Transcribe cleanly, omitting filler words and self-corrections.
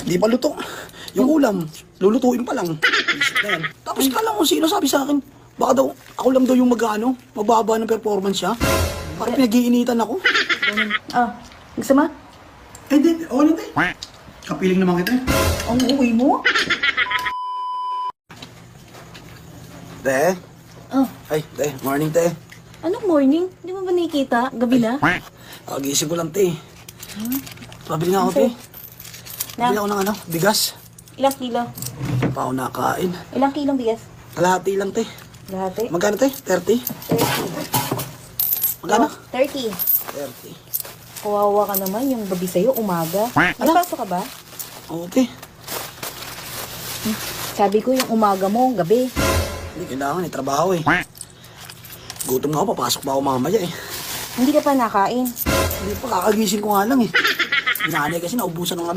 Di pa luto. Yung ulam, lulutuin pa lang. Isip na yan. Tapos kala mo sino sabi sa akin, baka daw, ako lang daw yung mababa ng performance siya. Parang pinag-iinitan ako. Gusto mo? Eh, di, okay lang tayo. Kapiling naman kita. Ang uwi mo? Te? Oh, Ay, te, morning te. anong morning? Di mo ba nakikita? Gabi na? Gising ko lang te. Pabili nga ako te. Pabili ako ng bigas. Ilang kilo? Pa ako nakain. Ilang kilong bigas? Kalahati lang te. Lahati? Magkano te? 30? Magkano? 30. 30. Kawawa ka naman yung gabi sa'yo, umaga. Ano? Napasok ka ba? Oo te. Sabi ko yung umaga mo, gabi. Hindi kailangan trabaho eh. Gutom nga ako, papasok pa ako mamaya eh. Hindi ka pa nakain. Hindi pa, kakagising ko nga lang eh. Inanay kasi naubusan ng